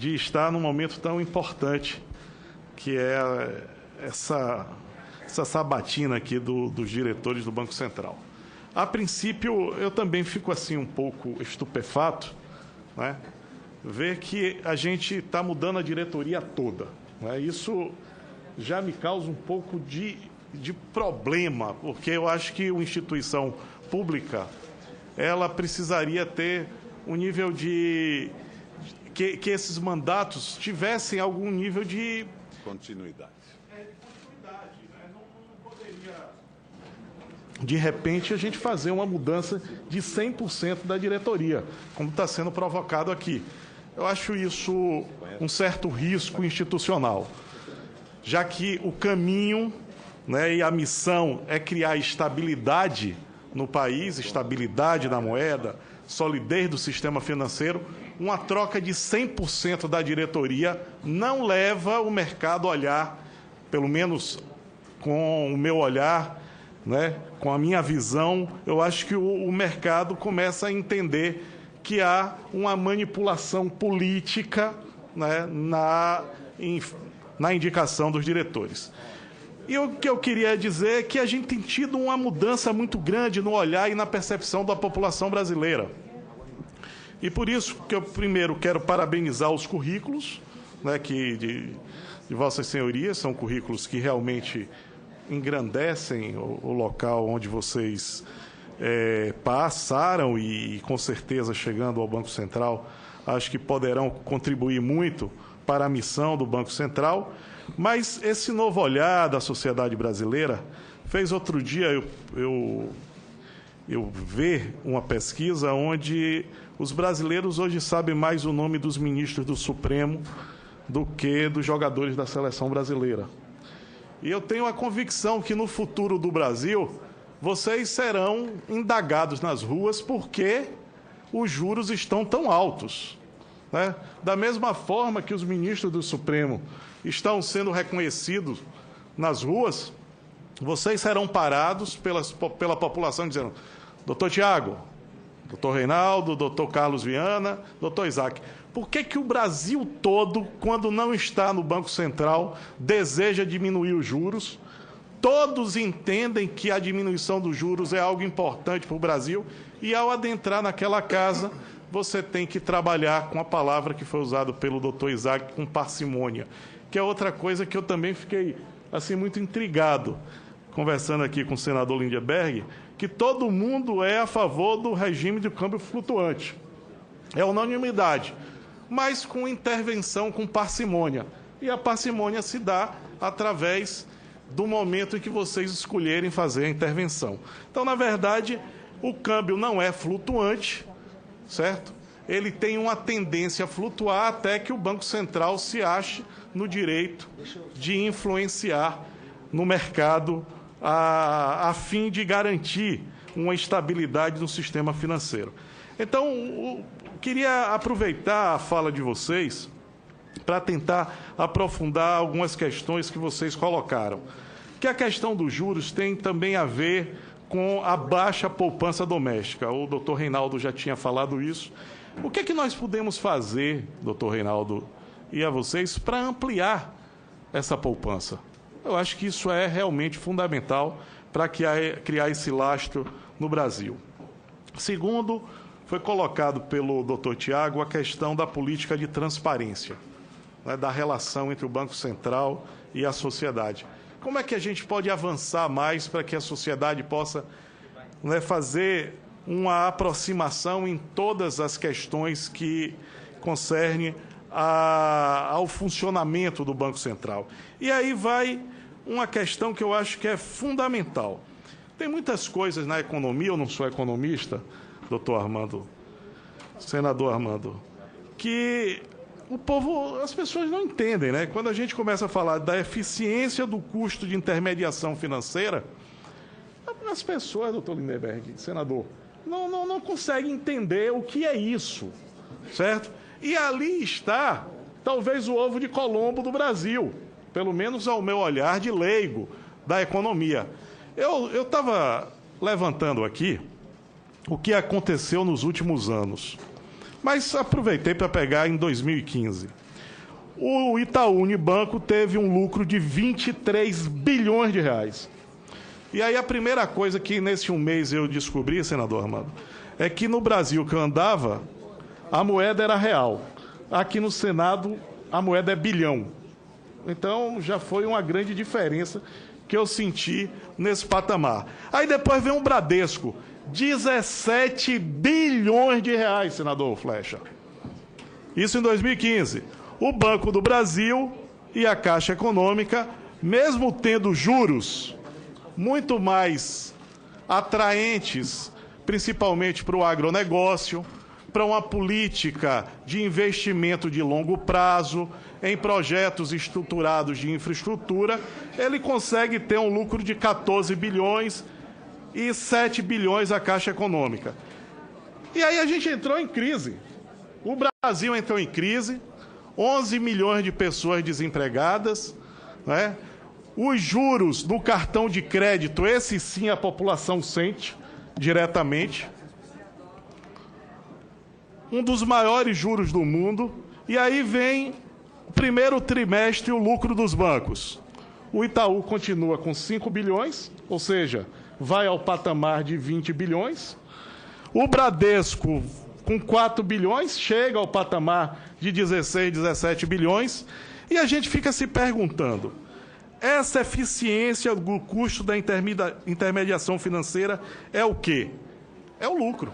de estar num momento tão importante, que é essa sabatina aqui dos diretores do Banco Central. A princípio, eu também fico assim um pouco estupefato, né? Ver que a gente está mudando a diretoria toda, né? Isso já me causa um pouco de problema, porque eu acho que uma instituição pública, ela precisaria ter um nível de... que esses mandatos tivessem algum nível de... continuidade. Não poderia, de repente, a gente fazer uma mudança de 100% da diretoria, como está sendo provocado aqui. Eu acho isso um certo risco institucional, já que o caminho, né, e a missão é criar estabilidade no país, estabilidade na moeda, solidez do sistema financeiro. Uma troca de 100% da diretoria não leva o mercado a olhar, pelo menos com o meu olhar, né, com a minha visão, eu acho que o mercado começa a entender que há uma manipulação política, né, na indicação dos diretores. E o que eu queria dizer é que a gente tem tido uma mudança muito grande no olhar e na percepção da população brasileira. E por isso que eu primeiro quero parabenizar os currículos, né, que de Vossas Senhorias, são currículos que realmente engrandecem o local onde vocês passaram e, com certeza, chegando ao Banco Central, acho que poderão contribuir muito para a missão do Banco Central. Mas esse novo olhar da sociedade brasileira fez outro dia eu ver uma pesquisa onde os brasileiros hoje sabem mais o nome dos ministros do Supremo do que dos jogadores da seleção brasileira. E eu tenho a convicção que no futuro do Brasil vocês serão indagados nas ruas porque os juros estão tão altos, né? Da mesma forma que os ministros do Supremo estão sendo reconhecidos nas ruas, vocês serão parados pela população dizendo: doutor Tiago, doutor Reinaldo, doutor Carlos Viana, doutor Isaac, por que o Brasil todo, quando não está no Banco Central, deseja diminuir os juros? Todos entendem que a diminuição dos juros é algo importante para o Brasil e, ao adentrar naquela casa, você tem que trabalhar com a palavra que foi usada pelo doutor Isaac, com parcimônia, que é outra coisa que eu também fiquei assim, muito intrigado, conversando aqui com o senador Lindeberg, que todo mundo é a favor do regime de câmbio flutuante. É unanimidade, mas com intervenção, com parcimônia. E a parcimônia se dá através do momento em que vocês escolherem fazer a intervenção. Então, na verdade, o câmbio não é flutuante, certo? Ele tem uma tendência a flutuar até que o Banco Central se ache no direito de influenciar no mercado a fim de garantir uma estabilidade no sistema financeiro. Então, queria aproveitar a fala de vocês para tentar aprofundar algumas questões que vocês colocaram. Que a questão dos juros tem também a ver com a baixa poupança doméstica. O doutor Reinaldo já tinha falado isso. O que é que nós podemos fazer, doutor Reinaldo, e a vocês, para ampliar essa poupança? Eu acho que isso é realmente fundamental para criar esse lastro no Brasil. Segundo, foi colocado pelo doutor Tiago a questão da política de transparência, né, da relação entre o Banco Central e a sociedade. Como é que a gente pode avançar mais para que a sociedade possa, né, fazer uma aproximação em todas as questões que concernem ao funcionamento do Banco Central? E aí vai uma questão que eu acho que é fundamental. Tem muitas coisas na economia, eu não sou economista, doutor Armando, senador Armando, que o povo, as pessoas não entendem, né? Quando a gente começa a falar da eficiência do custo de intermediação financeira, as pessoas, doutor Lindeberg, senador, não conseguem entender o que é isso, certo? E ali está, talvez, o ovo de Colombo do Brasil, pelo menos ao meu olhar de leigo da economia. Eu estava levantando aqui o que aconteceu nos últimos anos. Mas aproveitei para pegar em 2015. O Itaú Unibanco teve um lucro de 23 bilhões de reais. E aí a primeira coisa que nesse um mês eu descobri, senador Armando, é que no Brasil que eu andava, a moeda era real. Aqui no Senado, a moeda é bilhão. Então, já foi uma grande diferença que eu senti nesse patamar. Aí depois vem o Bradesco, 17 bilhões de reais, senador Flecha. Isso em 2015. O Banco do Brasil e a Caixa Econômica, mesmo tendo juros muito mais atraentes, principalmente para o agronegócio, para uma política de investimento de longo prazo, em projetos estruturados de infraestrutura, ele consegue ter um lucro de 14 bilhões e 7 bilhões a Caixa Econômica. E aí a gente entrou em crise. O Brasil entrou em crise, 11 milhões de pessoas desempregadas, né? Os juros do cartão de crédito, esse sim a população sente diretamente. Um dos maiores juros do mundo. E aí vem o primeiro trimestre o lucro dos bancos. O Itaú continua com 5 bilhões, ou seja, vai ao patamar de 20 bilhões. O Bradesco, com 4 bilhões, chega ao patamar de 16, 17 bilhões. E a gente fica se perguntando, essa eficiência do custo da intermediação financeira é o quê? É o lucro.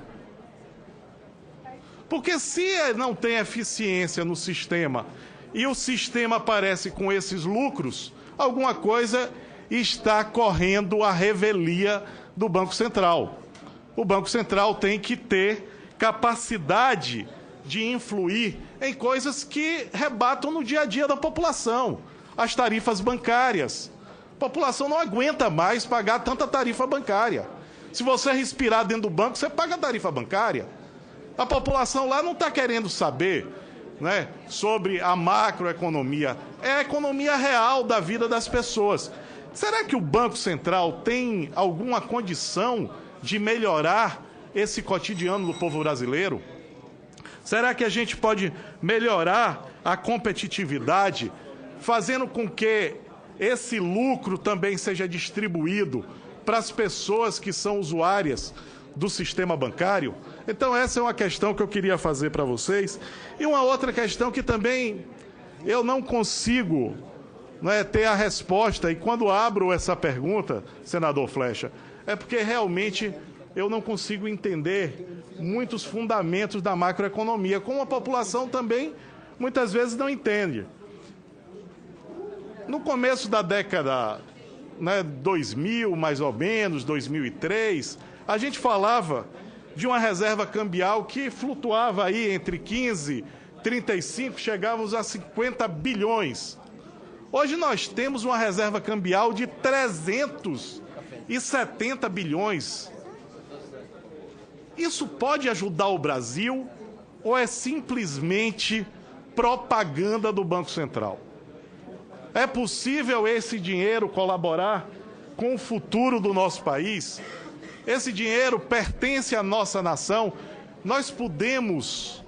Porque se não tem eficiência no sistema e o sistema aparece com esses lucros, alguma coisa está correndo a revelia do Banco Central. O Banco Central tem que ter capacidade de influir em coisas que rebatam no dia a dia da população. As tarifas bancárias. A população não aguenta mais pagar tanta tarifa bancária. Se você respirar dentro do banco, você paga a tarifa bancária. A população lá não está querendo saber, né, sobre a macroeconomia. É a economia real da vida das pessoas. Será que o Banco Central tem alguma condição de melhorar esse cotidiano do povo brasileiro? Será que a gente pode melhorar a competitividade, fazendo com que esse lucro também seja distribuído para as pessoas que são usuárias do sistema bancário? Então, essa é uma questão que eu queria fazer para vocês. E uma outra questão que também eu não consigo, né, ter a resposta, e quando abro essa pergunta, senador Flecha, é porque realmente eu não consigo entender muitos fundamentos da macroeconomia, como a população também muitas vezes não entende. No começo da década, né, 2000, mais ou menos, 2003, a gente falava de uma reserva cambial que flutuava aí entre 15, 35, chegávamos a 50 bilhões. Hoje nós temos uma reserva cambial de 370 bilhões. Isso pode ajudar o Brasil ou é simplesmente propaganda do Banco Central? É possível esse dinheiro colaborar com o futuro do nosso país? Esse dinheiro pertence à nossa nação. Nós podemos,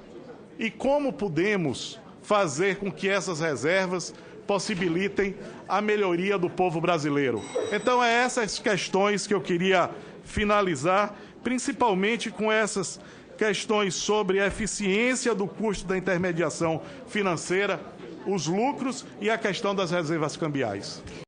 e como podemos, fazer com que essas reservas possibilitem a melhoria do povo brasileiro? Então, é essas questões que eu queria finalizar, principalmente com essas questões sobre a eficiência do custo da intermediação financeira, os lucros e a questão das reservas cambiais.